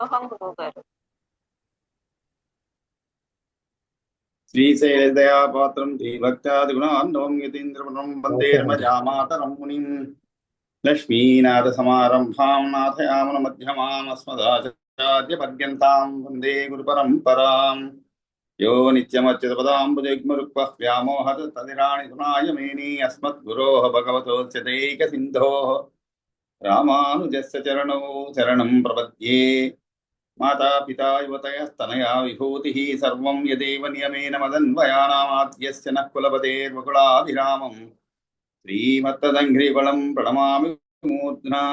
గురువు గారు. శ్రీశైలదయాపాత్రం ధీభక్త్యాదిగుణాన్వం యతీంద్రవరం వందేర్మజామాతరం మునిం లక్ష్మీనాథసమారంభాం నాథయామన మధ్యమాం అస్మదాచార్యపర్యంతాం వందే గురుపరంపరాం యో నిత్యమచ్యుతపదాంబుజగ్మరుక్వః వ్యామోహత తదిరాణి గుణాయ మేని అస్మద్గురోః భగవతోస్యతైకసిన్ధోః రామానుజస్య చరణౌ శరణం ప్రపద్యే మాతా పితా యువతయస్తనయా విభూతిః సర్వం యదేవ నియమేన మదన్వయానామాద్యస్య నః కులపతేర్వకులాభిరామం శ్రీమత్తదంఘ్రివళం ప్రణమామి మూర్ధ్నా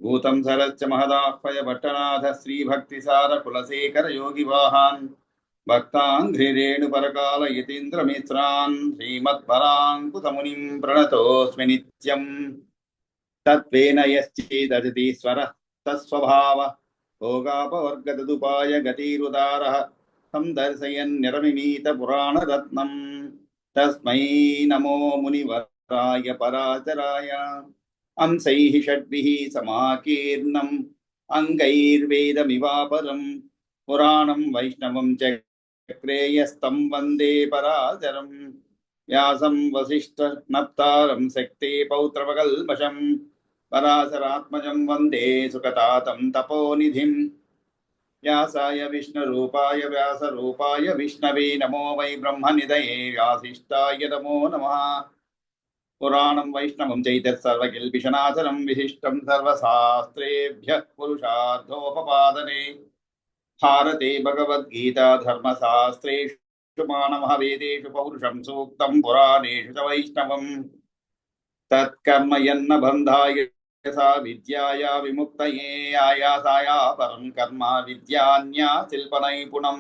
భూతం సరస్య మహదాహ్వయ భట్టనాథ శ్రీభక్తిసార కులశేఖర యోగివాహాన్ భక్తాంఘ్రిరేణుపరకాల యతీంద్రమిత్రాన్ శ్రీమత్పరాంకుతమునిం ప్రణతోస్మి నిత్యం తత్వేన యశ్చేదతిశ్వరః తస్వభావ భోగాపవర్గతదుపాయ గతిరుదారః తం దర్శయన్నిరమిమీత పురాణరత్నం తస్మై నమో మునివరాయ పరాచరాయ అంశైః షడ్భిః సమాకీర్ణం అంగైర్వేదమివాపరం పురాణం వైష్ణవం చక్రేయస్తం వందే పరాశరం వ్యాసం వసిష్ఠనప్తారం శక్తే పౌత్రవకల్మషం పరాశరాత్మజం వందే సుఖతాతం తపోనిధిం వ్యాసాయ విష్ణురూపాయ వ్యాసరూపాయ విష్ణవే నమో వై బ్రహ్మనిధయే వ్యాసిష్ఠాయ నమో నమః పురాణం వైష్ణవం చైతత్సర్వకిల్బిషనాశనం విశిష్టం సర్వశాస్త్రేభ్యః పురుషార్థోపపాదనే భారతే భగవద్గీతా ధర్మశాస్త్రేషు మానవః వేదేషు పౌరుషం సూక్తం పురాణేషు చ వైష్ణవం తత్కర్మ యన్న బంధాయ సా విద్యాయా విముక్తయే ఆయాసాయ పరం కర్మ విద్యాన్యా శిల్పనైపుణం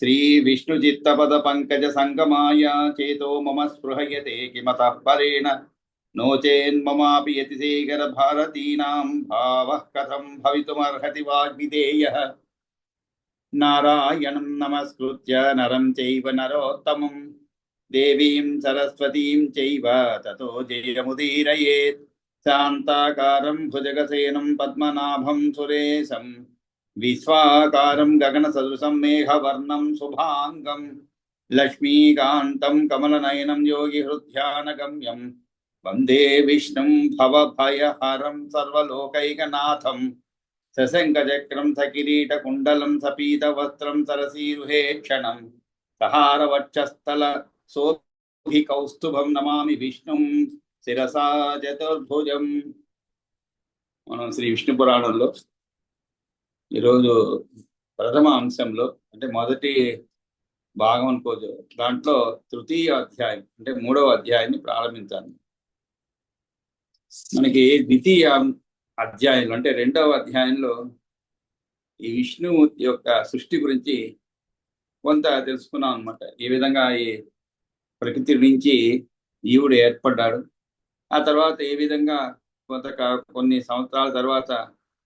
శ్రీ విష్ణుచిత్తపద పంకజ సంగమాయ చేతో మమ స్పృహయతే కిమతః పరేణ నోచేన్మమాపి యతిశేఖర భారతీనాం భావః కథం భవితుమర్హతి వాగ్విదేయః నారాయణం నమస్కృత్య నరం చైవ నరోత్తమం దేవీం సరస్వతీం చైవ తతో జయముదీరయేత్ శాంతాకారం భుజగసేనం పద్మనాభం సురేశం విశ్వాకారం గగనసదృశం మేఘవర్ణం శుభాంగం లక్ష్మీకాంతం కమలనయనం యోగిహృద్ధ్యానగమ్యం వందే విష్ణుం భవభయహరం సర్వలోకైకనాథం సశంఖచక్రం సకిరీటకుండలం సపీతవస్త్రం సరసీరుహేక్షణం సహారవక్షస్థల శోభికౌస్తుభం నమామి విష్ణుం శిరసా చతుర్భుజం. మనం శ్రీ విష్ణు పురాణంలో ఈరోజు ప్రథమ అంశంలో అంటే మొదటి భాగం అనుకోవచ్చు, దాంట్లో తృతీయ అధ్యాయం అంటే 3వ అధ్యాయాన్ని ప్రారంభించాలి. మనకి ద్వితీయ అధ్యాయంలో అంటే 2వ అధ్యాయంలో ఈ విష్ణుమూర్తి యొక్క సృష్టి గురించి కొంత తెలుసుకున్నాం అనమాట. ఏ విధంగా ఈ ప్రకృతి నుంచి జీవుడు ఏర్పడ్డాడు, ఆ తర్వాత ఏ విధంగా కొన్ని సంవత్సరాల తర్వాత,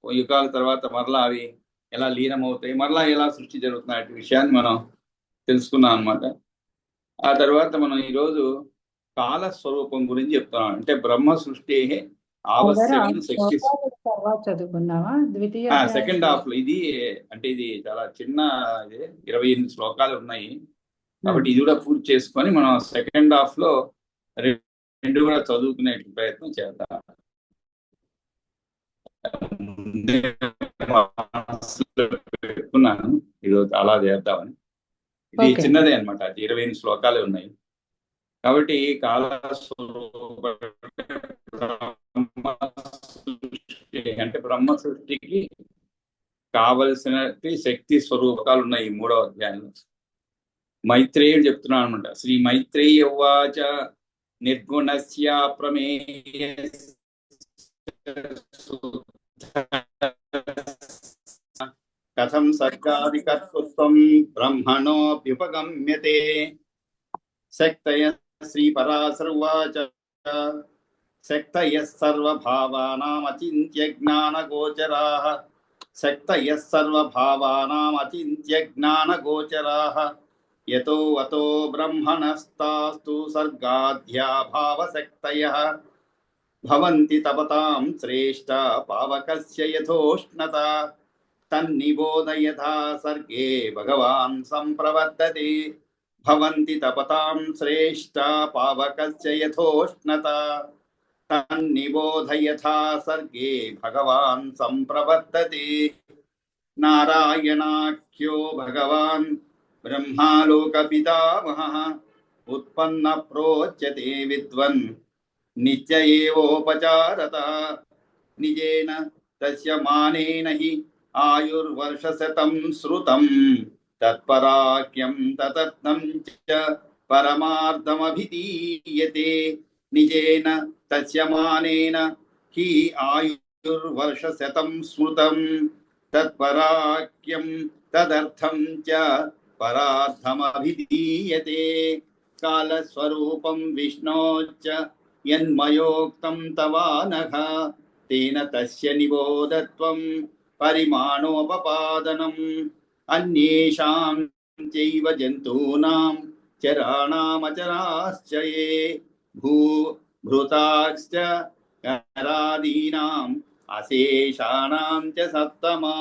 యుగాల తర్వాత మరలా అవి ఎలా లీనమవుతాయి, మరలా ఎలా సృష్టి జరుగుతున్న విషయాన్ని మనం తెలుసుకున్నాం అనమాట. ఆ తర్వాత మనం ఈరోజు కాల స్వరూపం గురించి చెప్తున్నాం. అంటే బ్రహ్మ సృష్టి ఆవశ్యకం శక్తి చదువుకున్నావా సెకండ్ హాఫ్ లో. ఇది అంటే ఇది చాలా చిన్న 28 శ్లోకాలు ఉన్నాయి కాబట్టి ఇది కూడా పూర్తి చేసుకొని మనం సెకండ్ హాఫ్ లో రెండు కూడా చదువుకునే ప్రయత్నం చేద్దాం. పెట్టుకున్నాను ఈరోజు అలా చేద్దామని. ఇది చిన్నదే అనమాట, 28 శ్లోకాలే ఉన్నాయి కాబట్టి కాల అంటే బ్రహ్మ సృష్టికి కావలసిన శక్తి స్వరూపాలు ఉన్నాయి ఈ 3వ అధ్యాయంలో. మైత్రేయుడు చెప్తున్నాను అనమాట. శ్రీ మైత్రేయ ఉవాచ నిర్గుణస్య ప్రమేయ కథం సర్గాదికర్తృత్వం బ్రహ్మణోऽప్యుపగమ్యతే శక్తయ శ్రీపరాశర ఉవాచ శక్తయః సర్వభావానామచింత్య జ్ఞానగోచరాః శక్తయః సర్వభావానామచింత్య జ్ఞానగోచరాః యతో అతో బ్రహ్మణస్తాస్తు సర్గాధ్యా భావశక్తయః భవంతి తపతాం శ్రేష్ట పావకస్య యథోష్ణత తన్నిబోధ యథా సర్గే భగవాన్ సంప్రవర్తతే భవంతి తపతాం శ్రేష్ట పావకస్య యథోష్ణత తన్నిబోధ యథా సర్గే భగవాన్ సంప్రవర్తతే నారాయణాఖ్యో భగవాన్ బ్రహ్మాలోక పితామహః ఉత్పన్న ప్రోచ్యతే విద్వన్ నిత్య ఏవోపచారతః నిజేన తస్య మానేన హి ఆయుర్వర్షశతం శ్రుతం తత్పరాఖ్యం తతత్నం చ పరమార్థమభిధీయతే నిజేన తస్య మానేన హి ఆయుర్వర్షశతం స్మృతం తత్పరాఖ్యం తదర్థం చ పరార్థమభిధీయతే కాలస్వరూపం విష్ణోశ్చ యన్మయోక్తం తవానఘ తేన తస్య నిబోధత్వం పరిమాణోపపాదనం అన్యేషాం చైవ జంతూనాం చరాణామచరాశ్చ యే భూభృతాశ్చ నరాదీనాం అశేషాణాం చ సప్తమా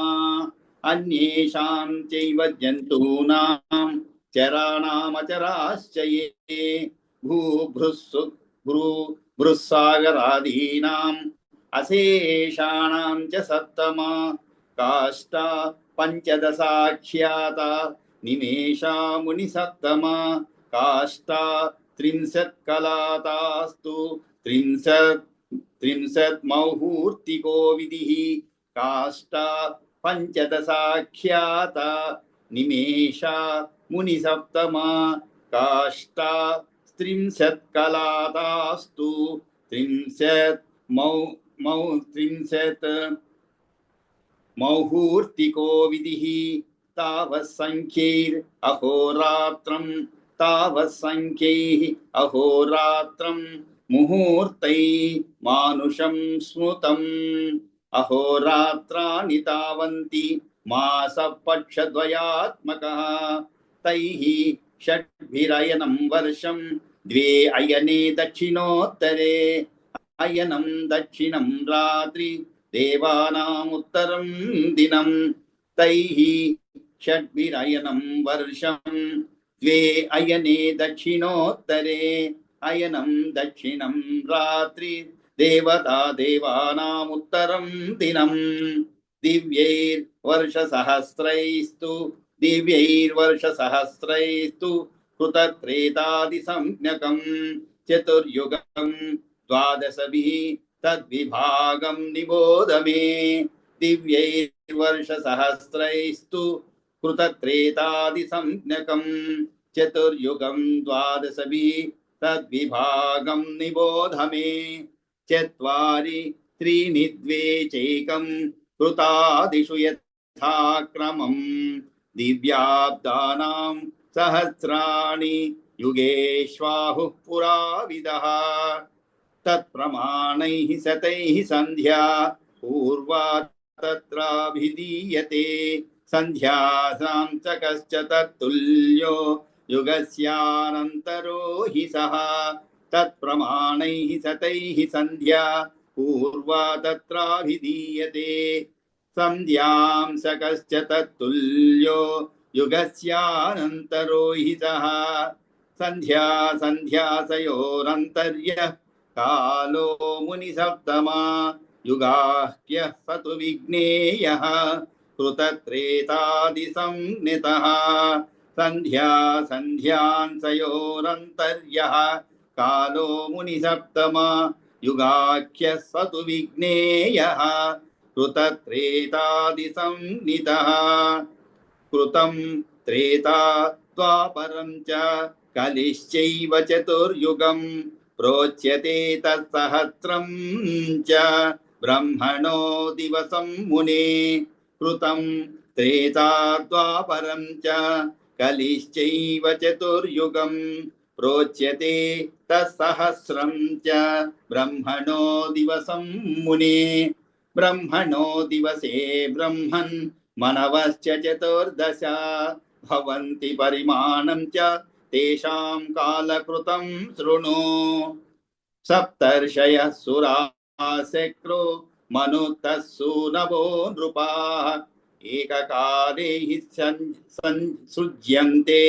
అన్యేషాం చైవ జంతూనాం చరాణామచరాశ్చ యే భృస్సాగరాదీనాం అశేషాణాం చ సప్తమా కాష్ట పంచదశాఖ్యాత నిమేషా ముని సప్తమా కాష్ట త్రింశత్కలాతాస్తు త్రింశత్ మౌహూర్తికో విధిః కాష్ట పంచదశాఖ్యాత నిమేషా ముని సప్తమా కాష్ట త్రింశత్కలాతాస్తు త్రింశత్ మౌహూర్తికో విధిః తావత్సంఖ్యైర్ అహోరాత్రం తావత్సంఖ్యైః అహోరాత్రం ముహూర్తై మానుషం స్మృతం అహోరాత్రాణి తావంతి మాసపక్షద్వయాత్మకః తైః షడ్భిరయనం వర్షం ద్వే అయనే దక్షిణోత్తరే అయనం దక్షిణం రాత్రి దేవానాముత్తరం దినం తైః షడ్భిరయనం వర్షం ద్వే అయనే దక్షిణోత్తరే అయనం దక్షిణం రాత్రి దేవానాముత్తరం దినం దివ్యైర్వర్షసహస్రైస్తు కృతత్రేతాదిసంజ్ఞకం చతుర్యుగం ద్వాదశభిః తద్విభాగం నిబోధ మే దివ్యైర్వర్షసహస్రైస్తు కృతత్రేతాదిసంజ్ఞకం చతుర్యుగం ద్వాదశభిః తద్విభాగం నిబోధ మే చత్వారి త్రీణి ద్వే చైకం కృతాదిషు యథాక్రమం దివ్యాబ్దానాం సహస్రాణి యుగేష్వాహుః పురావిదః తత్ప్రమాణైః శతైః సంధ్యా పూర్వా తత్రాభిధీయతే సంధ్యాసాం చ కశ్చ తత్తుల్యో యుగస్యానంతరో హి సః తత్ప్రమాణైః శతైః సంధ్యా పూర్వా తత్రాభిధీయతే సంధ్యాం స కశ్చ తత్తుల్యో యుగస్యానంతరో హి సః సంధ్యాసయోరంతర్యః కాలో ముని సప్తమా యుగాహ్యః స తు విజ్ఞేయః కృతత్రేతాది సంనితః సంధ్యాసయోరంతర్యః కాలో ముని సప్తమా యుగాఖ్యః స తు విజ్ఞేయః కృతత్రేతాది సంనితః కృతం త్రేతా ద్వాపరం చ కలిశ్చైవ చతుర్యుగం ప్రోచ్యతే తత్సహస్రం చ బ్రహ్మణో దివసం మునే కృతం త్రేతా ద్వాపరం చ కలిశ్చైవ చతుర్యుగం ప్రోచ్యతే తత్సహస్రం చ బ్రహ్మణో దివసం మునే బ్రహ్మణో దివసే బ్రహ్మన్ మనవశ్చ చతుర్దశ భవంతి పరిమాణం చ తేషాం కాలకృతం శృణు సప్తర్షయః సురా शक्रो मनुतः सूनवो नृपाः एककाले हि सृज्यन्ते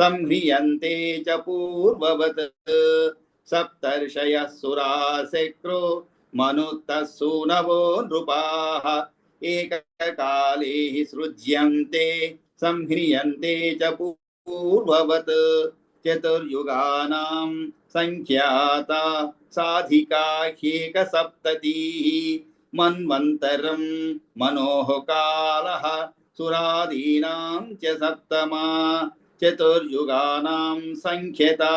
संह्रियन्ते च पूर्ववत् सप्तर्षयः सुराः शक्रो मनुतः सूनवो नृपाः एककाले हि सृज्यन्ते संह्रियन्ते च पूर्ववत् चतुर्युगानां संख्याता साधिका ह्येकसप्ततिः मन्वन्तरं मनोः कालः सुरादीनां च सप्तमा चतुर्युगानां संख्यता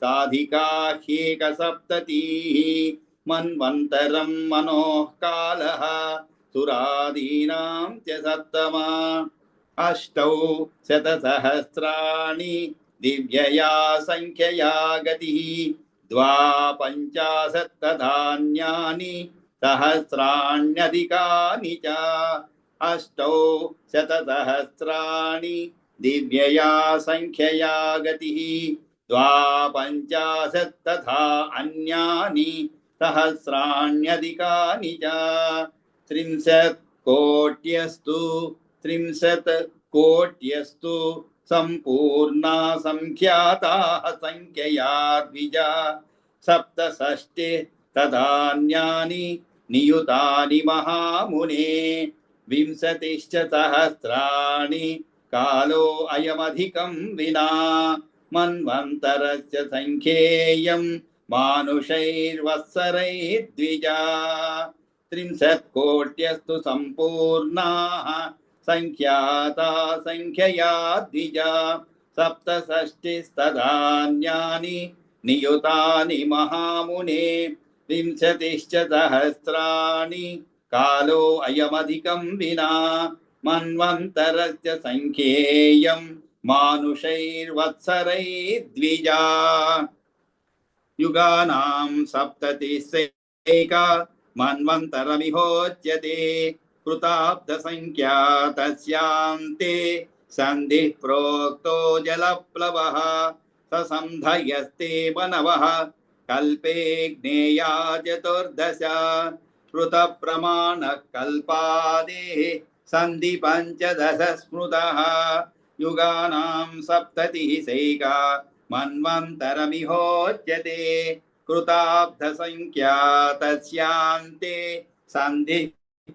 साधिका ह्येकसप्ततिः मन्वन्तरं मनोः कालः सुरादीनां च सप्तमा अष्टौ शतसहस्राणि दिव्यया संख्यया गतिः द्वापञ्चाशत् तथान्यानि सहस्राण्यधिकानि च अष्टौ शतसहस्राणि दिव्यया संख्यया गतिः द्वापञ्चाशत् तथा अन्यानि सहस्राण्यधिकानि च त्रिंशत् कोट्यस्तु सम्पूर्णा संख्याताः संख्यया द्विजा सप्तषष्टे तदान्यानि नियुतानि महामुने विंशतिश्च सहस्राणि कालो अयमधिकं विना मन्वन्तरस्य संख्येयं मानुषैर्वत्सरैर्द्विजा 30 कोट्यस्तु सम्पूर्णाः संख्याता संख्यया द्विजा सप्तषष्टिस्तदान्यानि नियुतानि महामुने विंशतिश्च सहस्राणि कालो अयमधिकं विना मन्वन्तरस्य संख्येयं मानुषैर्वत्सरैर्द्विजा युगानां सप्ततिस्सैका मन्वन्तरमिहोच्यते कृताब्धसंख्या तस्यान्ते सन्धिः प्रोक्तो जलप्लवः ससन्धयस्ते मनवः कल्पे ज्ञेया चतुर्दश कृतप्रमाणः कल्पादेः सन्धि पञ्चदश स्मृतः युगानां सप्ततिः सैका मन्वन्तरमिहोच्यते कृताब्धसंख्या तस्यान्ते सन्धिः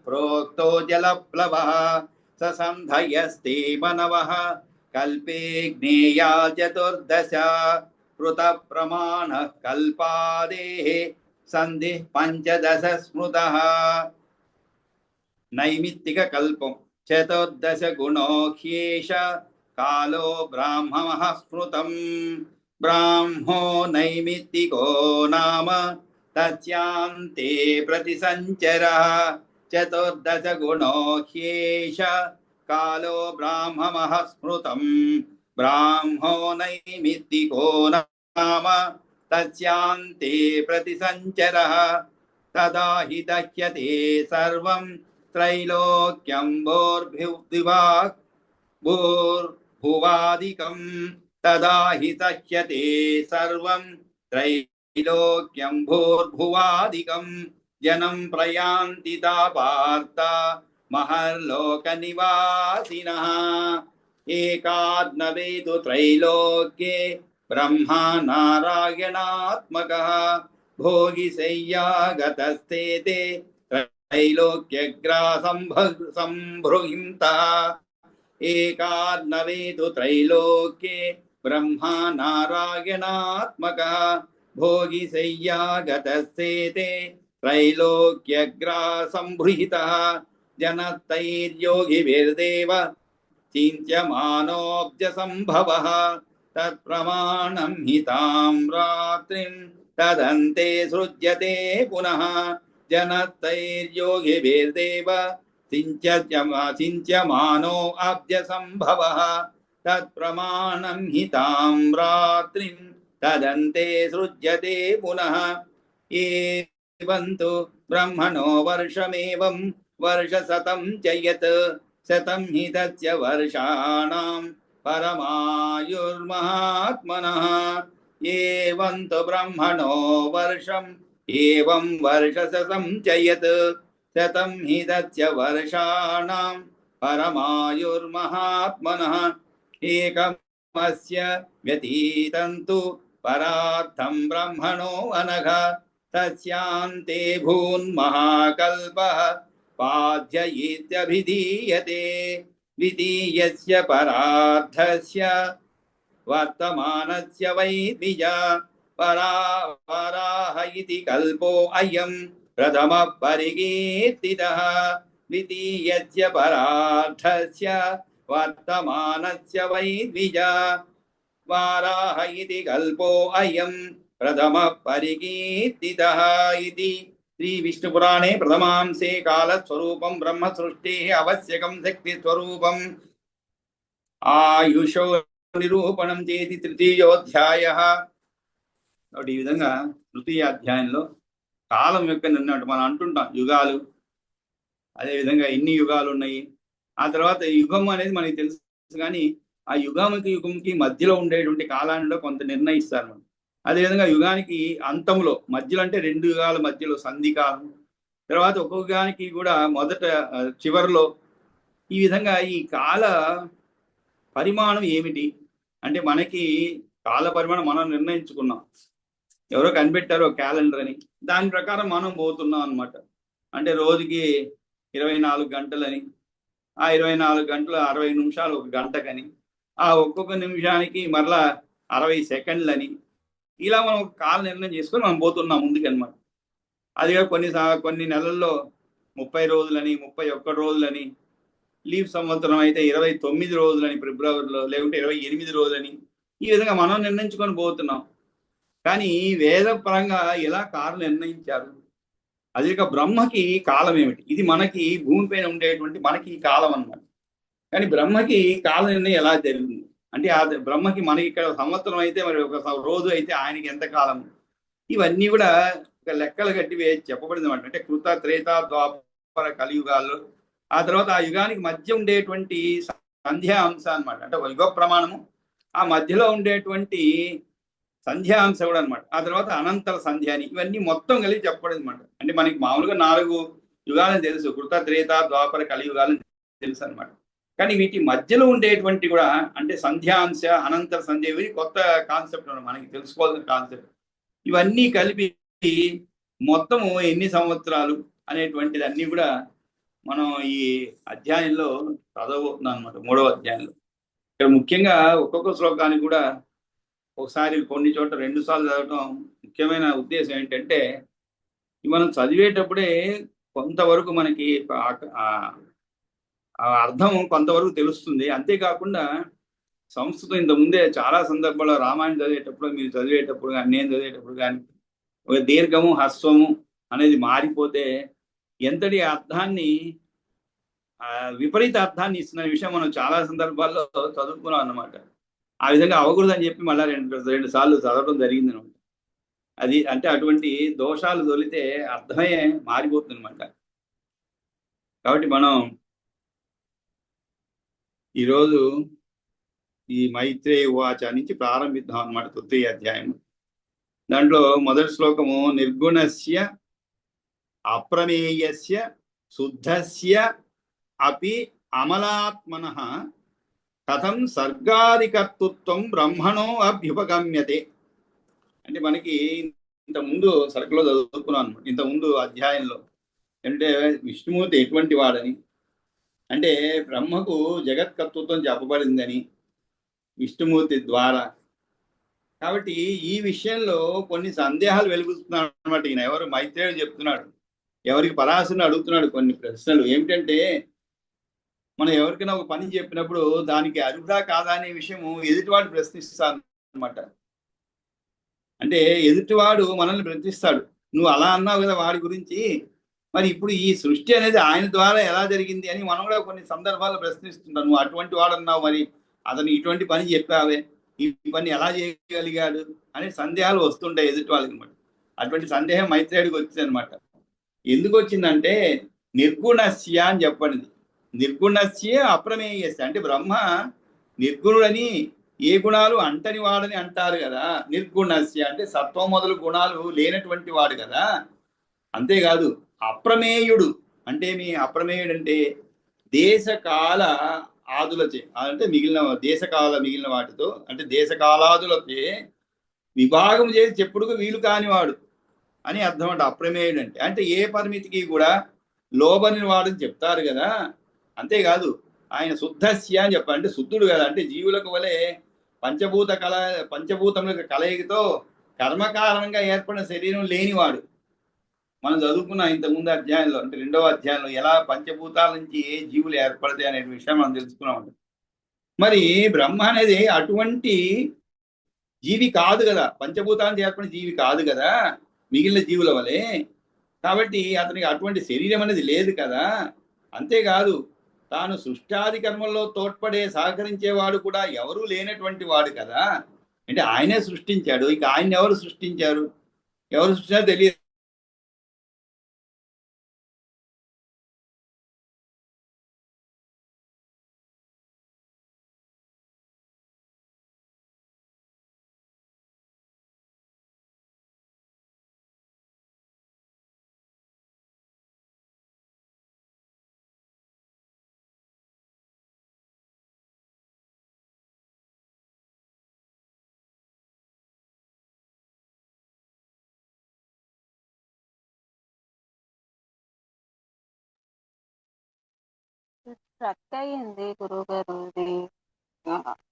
प्रोक्तो जलप्लवः ससन्धयस्ते मनवः कल्पे ज्ञेया चतुर्दश कृतप्रमाणः कल्पादेः सन्धिः पञ्चदश स्मृतः नैमित्तिककल्पं चतुर्दश गुणो ह्येष कालो ब्राह्मणः स्मृतं ब्राह्मो नैमित्तिको नाम तस्यान्ते प्रतिसञ्चरः चतुर्दश गुणो ह्येष कालो ब्राह्मणः स्मृतं ब्राह्मो नैमित्तिको नाम तस्यान्ते प्रतिसञ्चरः तदा हि दह्यते सर्वं त्रैलोक्यं भूर्भुवादिकं तदा हि दह्यते सर्वं त्रैलोक्यं भूर्भुवादिकं जनं प्रयान्ति तापार्ता महर्लोकनिवासिनः एकाद्नवेदु त्रैलोक्ये ब्रह्मा नारायणात्मकः भोगिशय्यागतस्ते त्रैलोक्यग्रासंभृहिन्तः एकाद्नवेदु त्रैलोक्ये ब्रह्मा नारायणात्मकः भोगिशय्यागतस्ते त्रैलोक्यग्रासंभृहितः जनस्तैर्योगिभिर्देव चिन्त्यमानोऽब्जसम्भवः तत्प्रमाणं हि तां रात्रिं तदन्ते सृज्यते पुनः जनस्तैर्योगिभिर्देव चिन्त्यमानो अब्जसम्भवः तत्प्रमाणं हि तां रात्रिं तदन्ते सृज्यते पुनः एवं तु ब्रह्मणो वर्षमेवं वर्षशतं च यत् शतं हि तस्य वर्षाणां परमायुर्महात्मनः एवं तु ब्रह्मणो वर्षं ఏవం వర్షశతం చయత్ శతం హి దస్య వర్షాణాం పరమాయుర్మహాత్మనః ఏకమస్య వ్యతీతంతు పరార్థం బ్రహ్మణో అనఘ తస్యాంతే భూన్మహాకల్పః పాద్య ఇత్యభిధీయతే ద్వితీయస్య పరార్థస్య వర్తమానస్య వై ద్విజ పరాహ ఇతి కల్పో అయం ప్రథమ పరికీర్తితః ద్వితీయస్య పరార్థస్య వర్తమానస్య వై ద్విజ వారాహ ఇతి కల్పో అయం ప్రథమ పరికీర్తితః ఇతి శ్రీ విష్ణుపురాణే ప్రథమాంసే కాలస్వరూపం బ్రహ్మ సృష్టిః అవశ్యకం శక్తి స్వరూపం ఆయుషో నిరూపణం చేతి తృతీయోధ్యాయః. కాబట్టి ఈ విధంగా తృతీయ అధ్యాయంలో కాలం యొక్క నిన్నట్టు మనం అంటుంటాం యుగాలు, అదేవిధంగా ఎన్ని యుగాలు ఉన్నాయి. ఆ తర్వాత యుగం అనేది మనకి తెలుసు, కానీ ఆ యుగంకి మధ్యలో ఉండేటువంటి కాలాన్ని కొంత నిర్ణయిస్తారు మనం. అదేవిధంగా యుగానికి అంతంలో మధ్యలో అంటే 2 యుగాల మధ్యలో సంధి కాలం, తర్వాత ఒక్కొక్క యుగానికి కూడా మొదట చివరిలో, ఈ విధంగా ఈ కాల పరిమాణం ఏమిటి అంటే మనకి కాల పరిమాణం మనం నిర్ణయించుకున్నాం. ఎవరో కనిపెట్టారో క్యాలెండర్ అని, దాని ప్రకారం మనం పోతున్నాం అనమాట. అంటే రోజుకి 24 గంటలని, ఆ 24 గంటలు 60 నిమిషాలు ఒక గంటకని, ఆ ఒక్కొక్క నిమిషానికి మరలా 60 సెకండ్లని, ఇలా మనం ఒక కాల నిర్ణయం చేసుకొని మనం పోతున్నాం ముందుకు అనమాట. అదిగా కొన్ని నెలల్లో 30 రోజులని, 31 రోజులని, లీవ్ సంవత్సరం అయితే 29 రోజులని ఫిబ్రవరిలో, లేకుంటే 28 రోజులని, ఈ విధంగా మనం నిర్ణయించుకొని పోతున్నాం. కానీ వేద పరంగా ఎలా కాలం నిర్ణయించారు? అదిగా బ్రహ్మకి కాలం ఏమిటి? ఇది మనకి భూమిపైన ఉండేటువంటి మనకి ఈ కాలం అన్నమాట. కానీ బ్రహ్మకి కాల నిర్ణయం ఎలా జరిగింది అంటే, ఆ బ్రహ్మకి మనకి ఇక్కడ సంవత్సరం అయితే మరి ఒక రోజు అయితే ఆయనకి ఎంత కాలం, ఇవన్నీ కూడా ఒక లెక్కలు కట్టి చెప్పబడింది అనమాట. అంటే కృత త్రేత ద్వాపర కలియుగాల్లో, ఆ తర్వాత ఆ యుగానికి మధ్య ఉండేటువంటి సంధ్యా అంశ అనమాట. అంటే ఒక యుగ ప్రమాణము, ఆ మధ్యలో ఉండేటువంటి సంధ్యాంశ కూడా అనమాట. ఆ తర్వాత అనంతర సంధ్య అని, ఇవన్నీ మొత్తం కలిసి చెప్పబడింది అనమాట. అంటే మనకి మామూలుగా 4 యుగాలని తెలుసు, కృత త్రేత ద్వాపర కలియుగాలని తెలుసు అనమాట. కానీ వీటి మధ్యలో ఉండేటువంటి కూడా అంటే సంధ్యాంశ, అనంతర సంధ్య, ఇవి కొత్త కాన్సెప్ట్ మనకి తెలుసుకోవాల్సిన కాన్సెప్ట్. ఇవన్నీ కలిపి మొత్తము ఎన్ని సంవత్సరాలు అనేటువంటిది అన్నీ కూడా మనం ఈ అధ్యాయంలో చదవబోతున్నాం అనమాట. 3వ అధ్యాయంలో ఇక్కడ ముఖ్యంగా ఒక్కొక్క శ్లోకానికి కూడా ఒకసారి కొన్ని చోట్ల 2 సార్లు చదవటం ముఖ్యమైన ఉద్దేశం ఏంటంటే, మనం చదివేటప్పుడే కొంతవరకు మనకి అర్థం కొంతవరకు తెలుస్తుంది. అంతేకాకుండా సంస్కృతం ఇంతకుముందే చాలా సందర్భాల్లో రామాయణం చదివేటప్పుడు, మీరు చదివేటప్పుడు కానీ, నేను చదివేటప్పుడు కానీ, ఒక దీర్ఘము హ్రస్వము అనేది మారిపోతే ఎంతటి అర్థాన్ని విపరీత అర్థాన్ని ఇస్తున్న విషయం మనం చాలా సందర్భాల్లో చదువుకున్నాం అన్నమాట. ఆ విధంగా అవ్వకూడదని చెప్పి మళ్ళీ 2 సార్లు చదవడం జరిగింది అనమాట. అది అంటే అటువంటి దోషాలు తొలితే అర్థమే మారిపోతుంది అనమాట. కాబట్టి మనం ఈరోజు ఈ మైత్రేయ ఉవాచ నుంచి ప్రారంభిద్దాం అనమాట. తృతీయ అధ్యాయం దాంట్లో మొదటి శ్లోకము నిర్గుణస్య అప్రమేయస్య శుద్ధస్య అపి అమలాత్మనః కథం సర్గాదికర్తృత్వం బ్రహ్మణో అభ్యుపగమ్యతే. అంటే మనకి ఇంతకుముందు సర్గలో చదువుకున్నాను, ఇంతకుముందు అధ్యాయంలో అంటే విష్ణుమూర్తి ఎటువంటి వాడని, అంటే బ్రహ్మకు జగత్కర్తృత్వం చెప్పబడిందని విష్ణుమూర్తి ద్వారా. కాబట్టి ఈ విషయంలో కొన్ని సందేహాలు వెలుగుతున్నాడు అనమాట. ఈయన ఎవరు? మైత్రేయుడు చెప్తున్నాడు, ఎవరికి పరాశరుని అడుగుతున్నాడు కొన్ని ప్రశ్నలు. ఏమిటంటే, మనం ఎవరికైనా ఒక పని చెప్పినప్పుడు దానికి అర్హుడా కాదా అనే విషయము ఎదుటివాడు ప్రశ్నిస్తాను అనమాట. అంటే ఎదుటివాడు మనల్ని ప్రశ్నిస్తాడు, నువ్వు అలా అన్నావు కదా వాడి గురించి, మరి ఇప్పుడు ఈ సృష్టి అనేది ఆయన ద్వారా ఎలా జరిగింది అని మనం కూడా కొన్ని సందర్భాల్లో ప్రశ్నిస్తుంటాం. నువ్వు అటువంటి వాడు అన్నావు, మరి అతను ఇటువంటి పని చెప్పావే, ఈ పని ఎలా చేయగలిగాడు అనే సందేహాలు వస్తుంటాయి ఎదుటి వాళ్ళకి అనమాట. అటువంటి సందేహం మైత్రేయుడికి వచ్చింది అనమాట. ఎందుకు వచ్చిందంటే, నిర్గుణస్య అని చెప్పండి. నిర్గుణస్య అప్రమేయస్య అంటే బ్రహ్మ నిర్గుణుడని ఏ గుణాలు అంటని వాడని అంటారు కదా. నిర్గుణస్య అంటే సత్వం మొదలు గుణాలు లేనటువంటి వాడు కదా. అంతేకాదు అప్రమేయుడు అంటే మీ అప్రమేయుడు అంటే దేశకాల ఆదులచే అంటే మిగిలిన వాటితో అంటే దేశకాలాదులచే విభాగం చేసి చెప్పుడుకు వీలు కానివాడు అని అర్థం అంట అప్రమేయుడు అంటే. అంటే ఏ పరిమితికి కూడా లోబని వాడని చెప్తారు కదా. అంతేకాదు ఆయన శుద్ధస్య అని చెప్పాలి, అంటే శుద్ధుడు కదా. అంటే జీవులకు వలె పంచభూతముల కలయికతో కర్మకారణంగా ఏర్పడిన శరీరం లేనివాడు. మనం చదువుకున్న ఇంతకుముందు అధ్యాయంలో అంటే 2వ అధ్యాయంలో ఎలా పంచభూతాల నుంచి ఏ జీవులు ఏర్పడతాయి అనే విషయం మనం తెలుసుకున్నాం. మరి బ్రహ్మ అనేది అటువంటి జీవి కాదు కదా, పంచభూతాలను ఏర్పడిన జీవి కాదు కదా మిగిలిన జీవుల వలె. కాబట్టి అతనికి అటువంటి శరీరం అనేది లేదు కదా. అంతేకాదు తాను సృష్టాది కర్మల్లో తోడ్పడే సహకరించేవాడు కూడా ఎవరూ లేనటువంటి వాడు కదా. అంటే ఆయనే సృష్టించాడు, ఇక ఆయన ఎవరు సృష్టించారు, ఎవరు సృష్టించారో తెలియదు. స్ట్రక్ అయ్యింది గురువుగారు. ఇది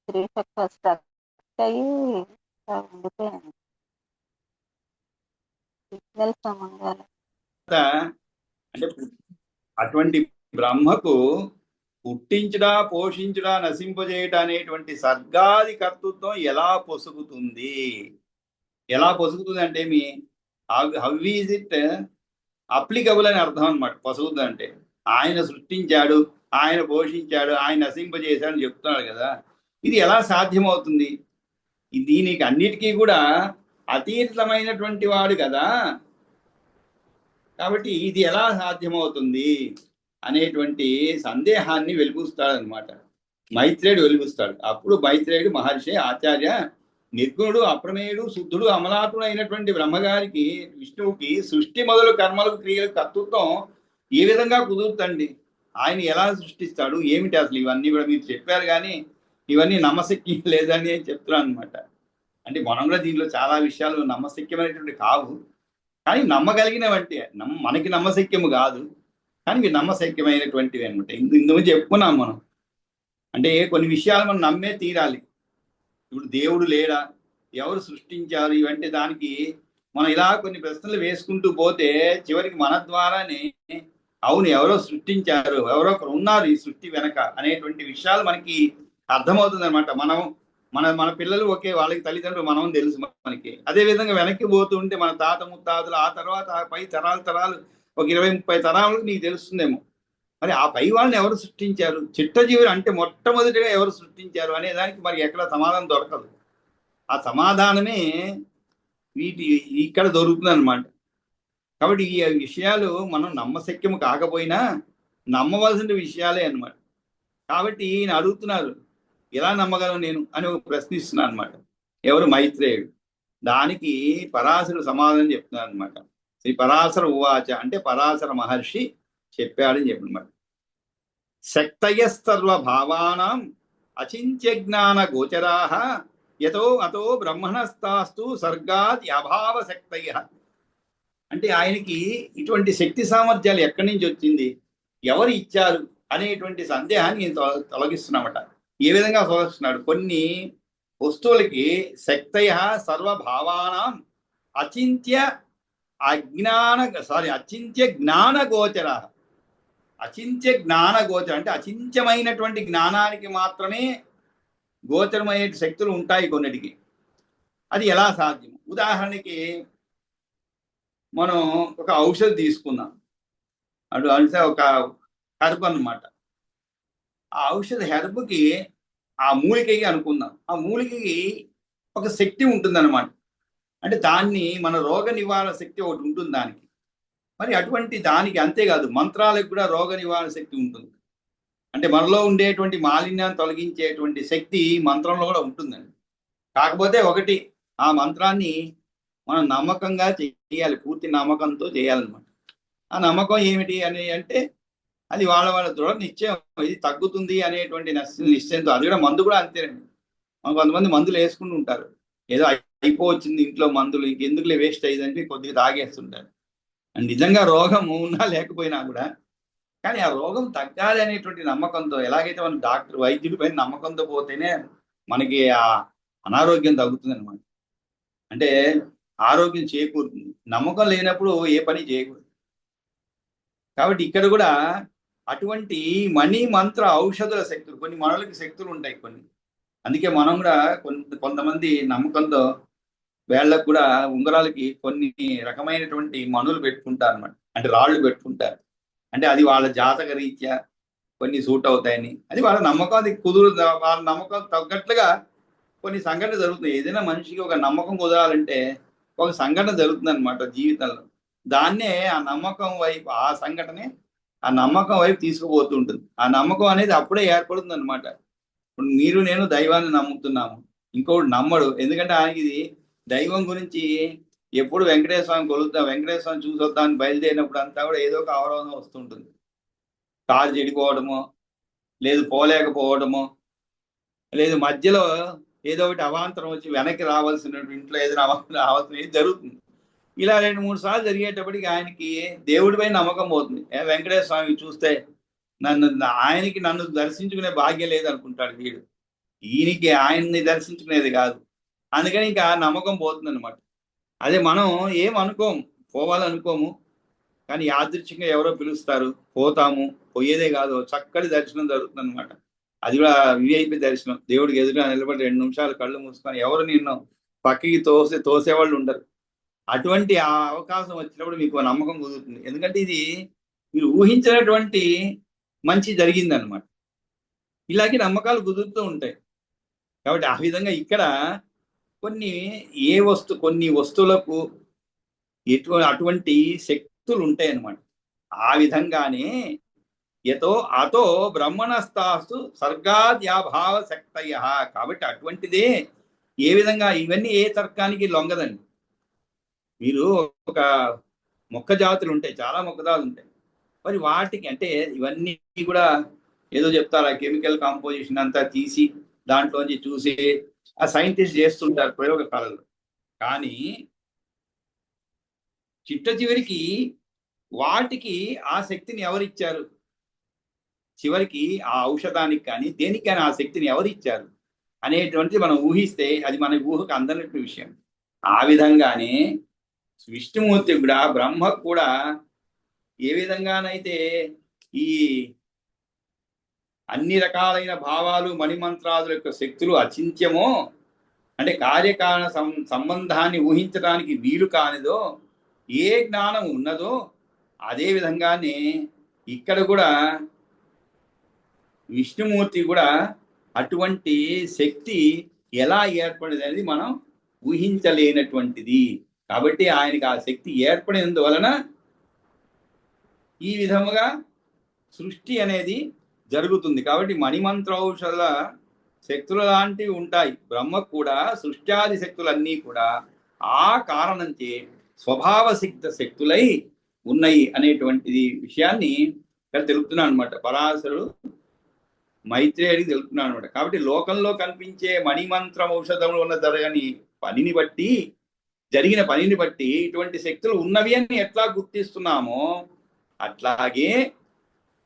శ్రీశక్తి స్ట్రక్ అయ్యి ఉండిపోయింది సిగ్నల్ సమంగాలి. అంటే అటువంటి బ్రహ్మకు పుట్టించుడా పోషించుడా నశింపజేయట అనేటువంటి సర్గాది కర్తృత్వం ఎలా పొసుగుతుంది? ఎలా పొసుగుతుంది అంటే me how is it applicable అని అర్థం అనమాట. పొసుగుతుంది అంటే ఆయన సృష్టించాడు, ఆయన పోషించాడు, ఆయన నశింపజేశాడు అని చెప్తున్నాడు కదా. ఇది ఎలా సాధ్యమవుతుంది? దీనికి అన్నిటికీ కూడా అతీతమైనటువంటి వాడు కదా. కాబట్టి ఇది ఎలా సాధ్యమవుతుంది అనేటువంటి సందేహాన్ని వెలిబుస్తాడనమాట. మైత్రేయుడు వెలిబుస్తాడు. అప్పుడు మైత్రేయుడు మహర్షి ఆచార్య, నిర్గుణుడు అప్రమేయుడు శుద్ధుడు అమలాతుడు అయినటువంటి బ్రహ్మగారికి విష్ణువుకి సృష్టి మొదలు కర్మలకు క్రియలు కర్తృత్వం ఏ విధంగా కుదురుతండి? ఆయన ఎలా సృష్టిస్తాడు ఏమిటి అసలు? ఇవన్నీ కూడా మీరు చెప్పారు కానీ ఇవన్నీ నమ్మశక్యం లేదని చెప్తున్నాను అనమాట. అంటే మనం కూడా దీనిలో చాలా విషయాలు నమ్మశక్యమైనటువంటి కావు, కానీ నమ్మగలిగినవంటే మనకి నమ్మశక్యము కాదు, కానీ ఇవి నమ్మశక్యమైనటువంటివి అనమాట. ఇందుకు చెప్పుకున్నాం మనం. అంటే కొన్ని విషయాలు మనం నమ్మే తీరాలి. ఇప్పుడు దేవుడు లేడా, ఎవరు సృష్టించారు, ఇవంటే దానికి మనం ఇలా కొన్ని ప్రశ్నలు వేసుకుంటూ పోతే చివరికి మన ద్వారానే అవును ఎవరో సృష్టించారు, ఎవరో ఒకరు ఉన్నారు ఈ సృష్టి వెనక అనేటువంటి విషయాలు మనకి అర్థమవుతుంది అనమాట. మన పిల్లలు ఒకే, వాళ్ళకి తల్లిదండ్రులు మనం తెలుసు మనకి. అదే విధంగా వెనక్కి పోతూ ఉంటే మన తాత ముత్తాతలు, ఆ తర్వాత పై తరాలు ఒక 20-30 తరాలకు నీకు తెలుస్తుందేమో. మరి ఆ పై వాళ్ళని ఎవరు సృష్టించారు, చిట్టజీవులు అంటే మొట్టమొదటిగా ఎవరు సృష్టించారు అనే దానికి మరి ఎక్కడ సమాధానం దొరకదు. ఆ సమాధానమే ఇక్కడ దొరుకుతుంది అనమాట. కాబట్టి ఈ విషయాలు మనం నమ్మశక్యము కాకపోయినా నమ్మవలసిన విషయాలే అనమాట. కాబట్టి ఈయన అడుగుతున్నారు ఎలా నమ్మగలను నేను అని ఒక ప్రశ్నిస్తున్నాను అనమాట. ఎవరు? మైత్రేయుడు. దానికి పరాశరుడు సమాధానం చెప్తున్నారు అనమాట. శ్రీ పరాశర ఉవాచ అంటే పరాశర మహర్షి చెప్పాడని చెప్పనమాట. శక్తయస్సర్వభావానాం అచింత్య జ్ఞాన గోచరాః యతో అతో బ్రహ్మణస్తాస్తు సర్గాద్ అభావ శక్తయ. అంటే ఆయనకి ఇటువంటి శక్తి సామర్థ్యాలు ఎక్కడి నుంచి వచ్చింది, ఎవరు ఇచ్చారు అనేటువంటి సందేహాన్ని నేను తొలగిస్తున్నామట. ఏ విధంగా తొలగిస్తున్నాడు? కొన్ని వస్తువులకి శక్తయ సర్వభావానాం అచింత్య జ్ఞాన గోచర. అచింత్య జ్ఞాన గోచర అంటే అచింత్యమైనటువంటి జ్ఞానానికి మాత్రమే గోచరమయ్యే శక్తులు ఉంటాయి కొన్నిటికి. అది ఎలా సాధ్యం? ఉదాహరణకి మనం ఒక ఔషధం తీసుకుందాం. అంటే ఒక హెర్బ్ అన్నమాట. ఆ ఔషధ హెర్బ్కి ఆ మూలికకి అనుకుందాం, ఆ మూలికకి ఒక శక్తి ఉంటుందన్నమాట. అంటే దాన్ని మన రోగ నివారణ శక్తి ఒకటి ఉంటుంది దానికి. మరి అటువంటి దానికి అంతేకాదు మంత్రాలకు కూడా రోగ నివారణ శక్తి ఉంటుంది. అంటే మనలో ఉండేటువంటి మాలిన్యాన్ని తొలగించేటువంటి శక్తి మంత్రంలో కూడా ఉంటుందండి. కాకపోతే ఒకటి, ఆ మంత్రాన్ని మనం నమ్మకంగా చేయాలి, పూర్తి నమ్మకంతో చేయాలన్నమాట. ఆ నమ్మకం ఏమిటి అని అంటే అది వాళ్ళ దృఢ నిశ్చయం, ఇది తగ్గుతుంది అనేటువంటి నిశ్చయంతో. అది కూడా మందు కూడా అంతేనండి. మనం కొంతమంది మందులు వేసుకుంటూ ఉంటారు, ఏదో అయిపోవచ్చింది ఇంట్లో మందులు, ఇంకెందుకులే వేస్ట్ అయ్యిందంటే కొద్దిగా తాగేస్తుంటారు. నిజంగా రోగం ఉన్నా లేకపోయినా కూడా, కానీ ఆ రోగం తగ్గాలి అనేటువంటి నమ్మకంతో, ఎలాగైతే మనం డాక్టర్ వైద్యుడి పైన నమ్మకంతో పోతేనే మనకి ఆ అనారోగ్యం తగ్గుతుంది అనమాట. అంటే ఆరోగ్యం చేకూరుతుంది. నమ్మకం లేనప్పుడు ఏ పని చేయకూడదు. కాబట్టి ఇక్కడ కూడా అటువంటి మణి మంత్ర ఔషధుల శక్తులు, కొన్ని మనులకి శక్తులు ఉంటాయి కొన్ని. అందుకే మనం కూడా కొంతమంది నమ్మకంతో వేళ్ళకు కూడా ఉంగరాలకి కొన్ని రకమైనటువంటి మణులు పెట్టుకుంటారు అనమాట. అంటే రాళ్ళు పెట్టుకుంటారు. అంటే అది వాళ్ళ జాతక రీత్యా కొన్ని సూట్ అవుతాయని, అది వాళ్ళ నమ్మకం, అది వాళ్ళ నమ్మకం తగ్గట్లుగా కొన్ని సంఘటన జరుగుతున్నాయి. ఏదైనా మనిషికి ఒక నమ్మకం కుదరాలంటే ఒక సంఘటన జరుగుతుంది అనమాట జీవితంలో. దాన్నే ఆ నమ్మకం వైపు, ఆ సంఘటనే ఆ నమ్మకం వైపు తీసుకుపోతూ ఉంటుంది. ఆ నమ్మకం అనేది అప్పుడే ఏర్పడుతుంది అనమాట. ఇప్పుడు మీరు నేను దైవాన్ని నమ్ముతున్నాము, ఇంకోటి నమ్మడు. ఎందుకంటే ఆయనకి ఇది దైవం గురించి ఎప్పుడు వెంకటేశ్వర స్వామి కొలుద్దాం, వెంకటేశ్వర స్వామి చూసి వద్దామని బయలుదేరినప్పుడు అంతా కూడా ఏదో ఒక అవరోధం వస్తుంటుంది. కారు చెడిపోవడము, లేదు పోలేకపోవడము, లేదు మధ్యలో ఏదో ఒకటి అవాంతరం వచ్చి వెనక్కి రావాల్సిన ఇంట్లో ఏదైనా రావాల్సిన ఏది జరుగుతుంది. ఇలా 2-3 సార్లు జరిగేటప్పటికి ఆయనకి దేవుడిపై నమ్మకం పోతుంది. వెంకటేశ్వర స్వామి చూస్తే ఆయనకి నన్ను దర్శించుకునే భాగ్యం లేదనుకుంటాడు వీడు, ఈయనకి ఆయన్ని దర్శించుకునేది కాదు. అందుకని ఇంకా నమ్మకం పోతుంది అనమాట. అదే మనం ఏమనుకోము, పోవాలనుకోము, కానీ యాదృచ్ఛికంగా ఎవరో పిలుస్తారు, పోతాము. పోయేదే కాదు, చక్కటి దర్శనం జరుగుతుంది అనమాట. అది కూడా విఐపి దర్శనం. దేవుడికి ఎదురుగా నిలబడి 2 నిమిషాలు కళ్ళు మూసుకొని ఎవరు నిన్ను పక్కకి తోసేవాళ్ళు ఉండరు. అటువంటి ఆ అవకాశం వచ్చినప్పుడు మీకు నమ్మకం కుదురుతుంది. ఎందుకంటే ఇది మీరు ఊహించినటువంటి మంచి జరిగిందనమాట. ఇలాగే నమ్మకాలు కుదురుతూ ఉంటాయి. కాబట్టి ఆ విధంగా ఇక్కడ కొన్ని వస్తువులకు అటువంటి శక్తులు ఉంటాయి అన్నమాట. ఆ విధంగానే అతో బ్రహ్మణస్తాస్తు సర్గాద్యాభావ శక్తయ. కాబట్టి అటువంటిదే ఏ విధంగా, ఇవన్నీ ఏ తర్కానికి లొంగదండి. మీరు ఒక మొక్క జాతులు ఉంటాయి, చాలా మొక్క జాతులు ఉంటాయి. మరి వాటికి అంటే ఇవన్నీ కూడా ఏదో చెప్తారు, ఆ కెమికల్ కాంపోజిషన్ అంతా తీసి దాంట్లోంచి చూసి ఆ సైంటిస్ట్ చేస్తుంటారు ప్రయోగశాలలో. కానీ చివరికి వాటికి ఆ శక్తిని ఎవరిచ్చారు? చివరికి ఆ ఔషధానికి కానీ దేనికైనా ఆ శక్తిని ఎవరిచ్చారు అనేటువంటిది మనం ఊహిస్తే అది మన ఊహకు అందనట్టు విషయం. ఆ విధంగానే విష్ణుమూర్తి కూడా, బ్రహ్మ కూడా ఏ విధంగానైతే ఈ అన్ని రకాలైన భావాలు మణిమంత్రాదుల యొక్క శక్తులు అచింత్యమో, అంటే కార్యకారణ సంబంధాన్ని ఊహించడానికి వీలు కానిదో ఏ జ్ఞానం ఉన్నదో, అదే విధంగానే ఇక్కడ కూడా విష్ణుమూర్తి కూడా అటువంటి శక్తి ఎలా ఏర్పడింది అనేది మనం ఊహించలేనటువంటిది. కాబట్టి ఆయనకి ఆ శక్తి ఏర్పడినందువలన ఈ విధముగా సృష్టి అనేది జరుగుతుంది. కాబట్టి మణిమంత్రౌషధ శక్తుల లాంటివి ఉంటాయి. బ్రహ్మకు కూడా సృష్ట్యాది శక్తులన్నీ కూడా ఆ కారణంచే స్వభావసిద్ధ శక్తులై ఉన్నాయి అనేటువంటిది విషయాన్ని ఇక్కడ తెలుపుతున్నాను అనమాట. పరాశరుడు మైత్రేయుడికి తెలుపుతున్నాను అనమాట. కాబట్టి లోకంలో కనిపించే మణిమంత్రం ఔషధంలో ఉన్న జరిగిన పనిని బట్టి ఇటువంటి శక్తులు ఉన్నవి అని ఎట్లా గుర్తిస్తున్నామో, అట్లాగే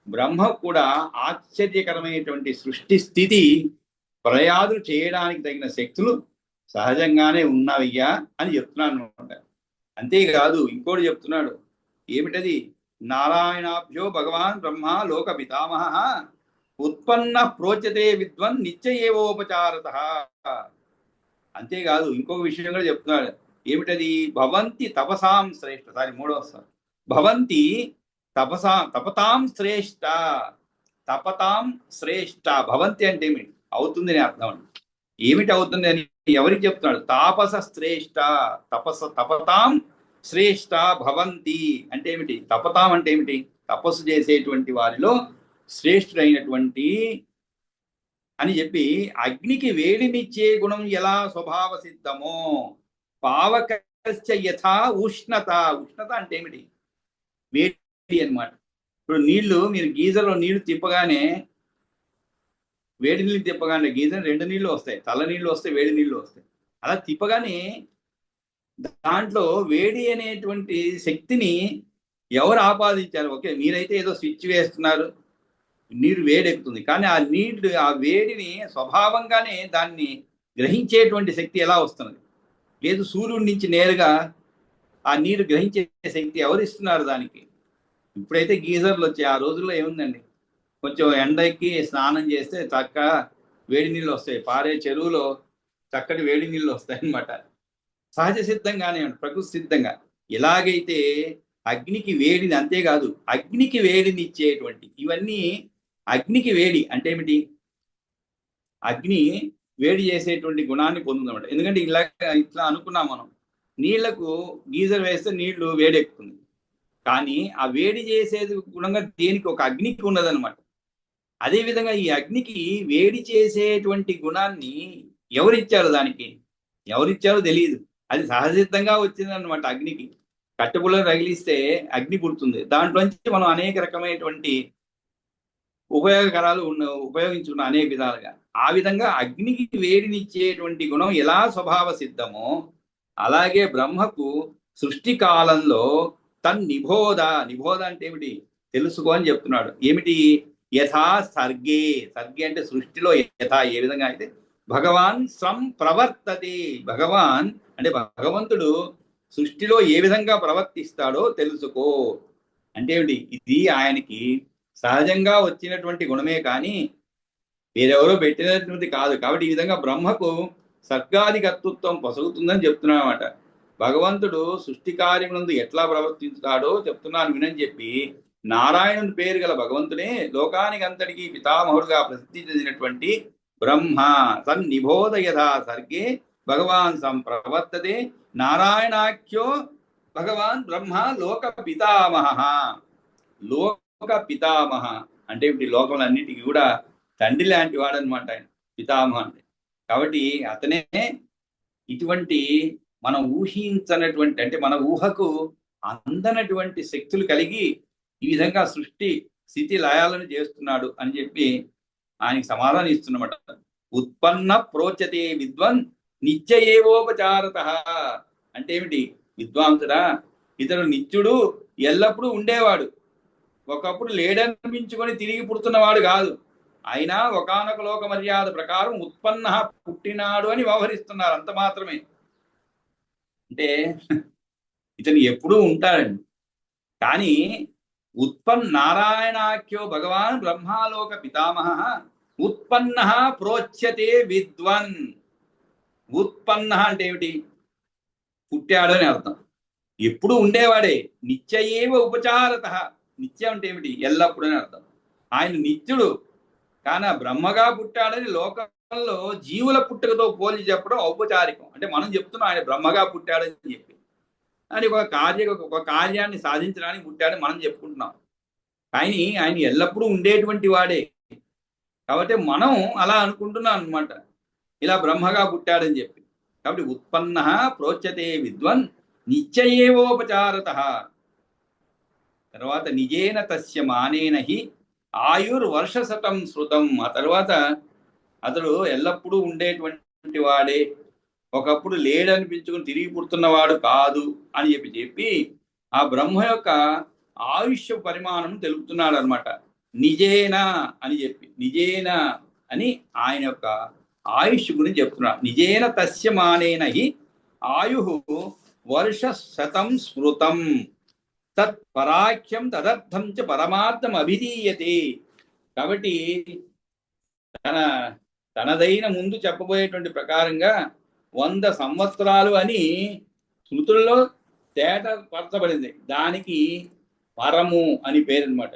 బ్రహ్మ కూడా ఆశ్చర్యకరమైనటువంటి సృష్టి స్థితి ప్రళయాదులు చేయడానికి తగిన శక్తులు సహజంగానే ఉన్నవయ్యా అని చెప్తున్నాను అనమాట. అంతేకాదు ఇంకోటి చెప్తున్నాడు. ఏమిటది? నారాయణాభ్యో భగవాన్ బ్రహ్మ లోక పితామహ ఉత్పన్న ప్రోచతే విద్వన్ నిత్యయేవోపచారత. అంతేకాదు ఇంకొక విషయం కూడా చెప్తున్నాడు. ఏమిటది? భవంతి తపసాం శ్రేష్ఠ. భవంతి తపతాం శ్రేష్ఠ. తపతాం శ్రేష్ఠ. భవంతి అంటే ఏమిటి? అవుతుంది అని అర్థం అండి. ఏమిటి అవుతుంది అని ఎవరికి చెప్తున్నాడు? తాపస శ్రేష్ఠ. తపతాం శ్రేష్ఠ భవంతి అంటే ఏమిటి? తపతాం అంటే ఏమిటి? తపస్సు చేసేటువంటి వారిలో శ్రేష్ఠుడైనటువంటి అని చెప్పి అగ్నికి వేడినిచ్చే గుణం ఎలా స్వభావ సిద్ధమో పావకస్య యథా ఉష్ణత. ఉష్ణత అంటే ఏమిటి? వేడి అన్నమాట. ఇప్పుడు నీళ్లు మీరు గీజర్లో నీళ్లు తిప్పగానే, వేడి నీళ్ళు తిప్పగానే గీజర్ 2 నీళ్లు వస్తాయి, చల్ల నీళ్లు వస్తాయి, వేడి నీళ్లు వస్తాయి. అలా తిప్పగానే దాంట్లో వేడి అనేటువంటి శక్తిని ఎవరు ఆపాదించారు? ఓకే, మీరైతే ఏదో స్విచ్ వేస్తున్నారు, నీరు వేడెక్కుతుంది, కానీ ఆ నీరు ఆ వేడిని స్వభావంగానే దాన్ని గ్రహించేటువంటి శక్తి ఎలా వస్తున్నది? లేదు, సూర్యుడి నుంచి నేరుగా ఆ నీరు గ్రహించే శక్తి ఎవరు ఇస్తున్నారు దానికి? ఇప్పుడైతే గీజర్లు వచ్చాయి. ఆ రోజుల్లో ఏముందండి, కొంచెం ఎండకి స్నానం చేస్తే చక్కగా వేడి నీళ్ళు వస్తాయి, పారే చెరువులో చక్కటి వేడి నీళ్ళు వస్తాయి అన్నమాట. సహజ సిద్ధంగానే, ప్రకృతి సిద్ధంగా. ఎలాగైతే అగ్నికి వేడిని, అంతేకాదు అగ్నికి వేడినిచ్చేటువంటి ఇవన్నీ. అగ్నికి వేడి అంటే ఏమిటి? అగ్ని వేడి చేసేటువంటి గుణాన్ని పొందుతుందన్నమాట. ఎందుకంటే ఇట్లా అనుకున్నాం మనం, నీళ్లకు గీజర్ వేస్తే నీళ్లు వేడెక్కుతుంది, కానీ ఆ వేడి చేసేది గుణంగా దేనికి? ఒక అగ్నికి ఉన్నదన్నమాట. అదేవిధంగా ఈ అగ్నికి వేడి చేసేటువంటి గుణాన్ని ఎవరిచ్చారు? దానికి ఎవరిచ్చారో తెలియదు, అది సహజసిద్ధంగా వచ్చిందనమాట. అగ్నికి కట్టెపుల్లను రగిలిస్తే అగ్ని పుడుతుంది, దాంట్లోంచి మనం అనేక రకమైనటువంటి ఉపయోగకరాలు ఉపయోగించుకున్న అనేక విధాలుగా. ఆ విధంగా అగ్నికి వేడినిచ్చేటువంటి గుణం ఎలా స్వభావ సిద్ధమో అలాగే బ్రహ్మకు సృష్టి కాలంలో నిబోధ అంటే ఏమిటి? తెలుసుకో అని చెప్తున్నాడు. ఏమిటి? యథా సర్గే. సర్గే అంటే సృష్టిలో యథా ఏ విధంగా అయితే భగవాన్ సంప్రవర్తతే. భగవాన్ అంటే భగవంతుడు సృష్టిలో ఏ విధంగా ప్రవర్తిస్తాడో తెలుసుకో అంటే ఏమిటి? ఇది ఆయనకి సహజంగా వచ్చినటువంటి గుణమే కానీ వేరెవరో పెట్టినటువంటి కాదు. కాబట్టి ఈ విధంగా బ్రహ్మకు సర్గాధికర్తృత్వం పొసగుతుందని చెప్తున్నాను అన్నమాట. భగవంతుడు సృష్టి కార్యమునందు ఎట్లా ప్రవర్తిస్తాడో చెప్తున్నాను వినని చెప్పి, నారాయణుని పేరు గల భగవంతునే లోకానికి అంతటికి పితామహుడుగా ప్రసిద్ధి చెందినటువంటి బ్రహ్మ నిబోధ యథా సర్గే భగవాన్ సంప్రవర్తతే నారాయణాఖ్యో భగవాన్ బ్రహ్మ లోక పితామహ. లోక పితామహ అంటే ఇప్పుడు లోకములన్నిటికీ కూడా తండ్రి లాంటి వాడనమాట ఆయన, పితామహ అంటే. కాబట్టి అతనే ఇటువంటి మనం ఊహించనటువంటి, అంటే మన ఊహకు అందనటువంటి శక్తులు కలిగి ఈ విధంగా సృష్టి స్థితి లయాలను చేస్తున్నాడు అని చెప్పి ఆయనకి సమాధానం ఇస్తున్నమాట. ఉత్పన్న ప్రోచతే విద్వన్ నిత్య ఏవోపచారత అంటే ఏమిటి? విద్వాంసుడా, ఇతడు నిత్యుడు, ఎల్లప్పుడూ ఉండేవాడు, ఒకప్పుడు లేడనిపించుకొని తిరిగి పుడుతున్నవాడు కాదు. అయినా ఒకానొక లోక మర్యాద ప్రకారం ఉత్పన్న పుట్టినాడు అని వ్యవహరిస్తున్నారు, అంత మాత్రమే. అంటే ఇతను ఎప్పుడూ ఉంటాడండి, కానీ నారాయణాఖ్యో భగవాన్ బ్రహ్మాలోక పితామహ ఉత్పన్న ప్రోచ్యతే విద్వన్. ఉత్పన్న అంటే ఏమిటి? పుట్టాడు అని అర్థం. ఎప్పుడు ఉండేవాడే. నిత్యయేవ ఉపచారత. నిత్యం అంటే ఏమిటి? ఎల్లప్పుడు అని అర్థం. ఆయన నిత్యుడు, కానీ బ్రహ్మగా పుట్టాడని లోకంలో జీవుల పుట్టుకతో పోల్చి చెప్పడం ఔపచారికం. అంటే మనం చెప్తున్నాం ఆయన బ్రహ్మగా పుట్టాడని చెప్పి, అని ఒక కార్యాన్ని సాధించడానికి పుట్టాడని మనం చెప్పుకుంటున్నాం. కానీ ఆయన ఎల్లప్పుడూ ఉండేటువంటి వాడే. కాబట్టి మనం అలా అనుకుంటున్నాం అనమాట, ఇలా బ్రహ్మగా పుట్టాడని చెప్పి. కాబట్టి ఉత్పన్న ప్రోచ్యతే విద్వన్ నిత్యయేవోపచారత. తర్వాత నిజేన తస్య మానేన హి ఆయుర్వర్షశతం శృతం. ఆ తర్వాత అతడు ఎల్లప్పుడూ ఉండేటువంటి వాడే, ఒకప్పుడు లేడనిపించుకుని తిరిగి పుడుతున్నవాడు కాదు అని చెప్పి ఆ బ్రహ్మ యొక్క ఆయుష్య పరిమాణం తెలుపుతున్నాడు అనమాట. నిజేన అని చెప్పి, నిజేన అని ఆయన యొక్క ఆయుష్ గురించి చెప్తున్నాడు. నిజేన తస్య మానేన హి ఆయు వర్షశతం స్మృతం తత్ పరాఖ్యం తదర్థం చ పరమార్థం అభిధీయతే. కాబట్టి తనదైన ముందు చెప్పబోయేటువంటి ప్రకారంగా 100 సంవత్సరాలు అని శృతుల్లో తేట పరచబడింది. దానికి పరము అని పేరు అనమాట.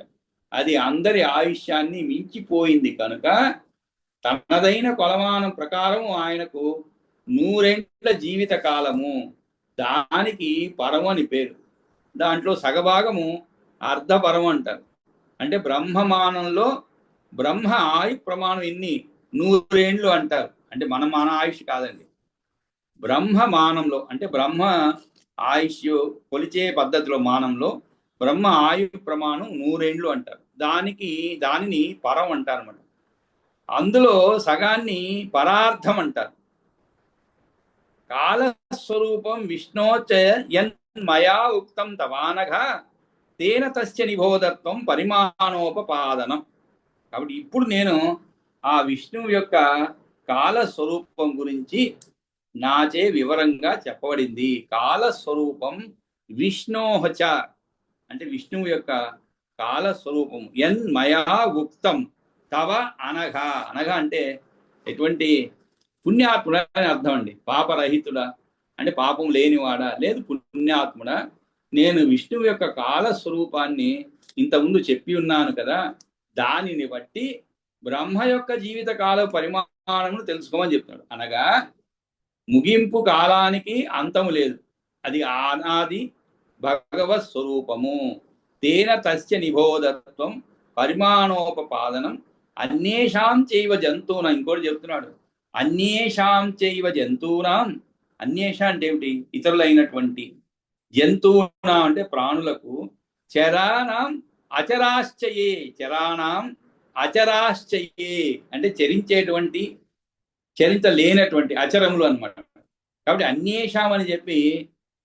అది అందరి ఆయుష్యాన్ని మించిపోయింది కనుక తనదైన కొలమానం ప్రకారం ఆయనకు 100 ఏళ్ల జీవిత కాలము, దానికి పరము అని పేరు. దాంట్లో సగభాగము అర్ధపరం అంటారు. అంటే బ్రహ్మమానంలో బ్రహ్మ ఆయు ప్రమాణం ఎన్ని 100 ఏండ్లు అంటారు. అంటే మన ఆయుష్ కాదండి, బ్రహ్మ మానంలో, అంటే బ్రహ్మ ఆయుష్ కొలిచే పద్ధతిలో మానంలో బ్రహ్మ ఆయు ప్రమాణం 100 ఏండ్లు అంటారు. దానిని పరం అంటారు అన్నమాట. అందులో సగాన్ని పరార్థం అంటారు. కాలస్వరూపం విష్ణోచ యన్మయా ఉక్తం తవానఘ తేన తస్య నిబోధత్వం పరిమాణోపపాదనం. కాబట్టి ఇప్పుడు నేను ఆ విష్ణువు యొక్క కాలస్వరూపం గురించి నాచే వివరంగా చెప్పబడింది. కాలస్వరూపం విష్ణోహచ, అంటే విష్ణువు యొక్క కాలస్వరూపం. యన్మయా ఉక్తం తవ అనఘ. అనఘ అంటే ఎటువంటి పుణ్యాత్ముడా అని అర్థం అండి. పాపరహితుడా అంటే పాపం లేనివాడా, లేదు పుణ్యాత్ముడా. నేను విష్ణువు యొక్క కాలస్వరూపాన్ని ఇంతకుముందు చెప్పి ఉన్నాను కదా, దానిని బట్టి బ్రహ్మ యొక్క జీవిత కాల పరిమాణమును తెలుసుకోమని చెప్తున్నాడు. అనగా ముగింపు కాలానికి అంతము లేదు, అది అనాది భగవత్ స్వరూపము. తేన తస్య నిబోధత్వం పరిమాణోపపాదనం అన్యేషాం చైవ జంతువున. ఇంకోటి చెప్తున్నాడు, అన్యేషాం చైవ జంతువునాం. అన్యేష అంటే ఏమిటి? ఇతరులైనటువంటి. జంతువునా అంటే ప్రాణులకు. చరానాం అచరాశ్చయే, చరానాం అచరాశ్చయే అంటే చరించేటువంటి, చరిత లేనటువంటి అచరములు అన్నమాట. కాబట్టి అన్యేషాం అని చెప్పి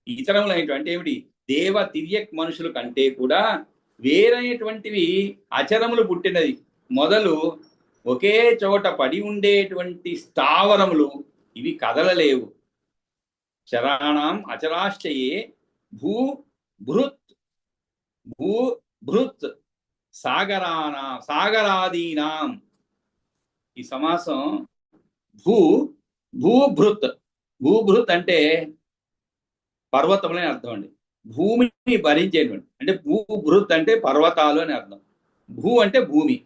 ఇతరములైనటువంటి ఏమిటి? దేవ తిర్యక్ మనుషుల కంటే కూడా వేరైనటువంటివి అచరములు పుట్టినది మొదలు ఒకే చోట పడి ఉండేటువంటి స్థావరములు, ఇవి కదలలేవు. చరాణం అచరాశ్చయే భూ భృత్ సాగరాదీనాం. ఈ సమాసం భూభృత్ అంటే పర్వతములని అర్థం అండి. భూమిని భరించేటువంటి, అంటే భూభృత్ అంటే పర్వతాలు అని అర్థం. భూ అంటే భూమి,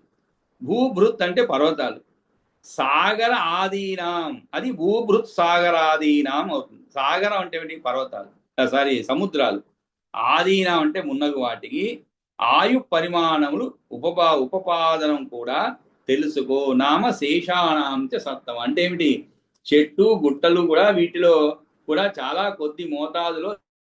భూభృత్ అంటే పర్వతాలు. సాగర ఆదీనాం, అది భూభృత్ సాగరాదీనాం అవుతుంది. సాగరం అంటే ఏమిటి? పర్వతాలు, సముద్రాలు. ఆదీనం అంటే మున్నగు వాటికి. ఆయు పరిమాణములు ఉపపాదనం కూడా తెలుసుకో. నామ శేషానాంచ సత్తం అంటే ఏమిటి? చెట్టు గుట్టలు కూడా వీటిలో కూడా చాలా కొద్ది మోతాదులో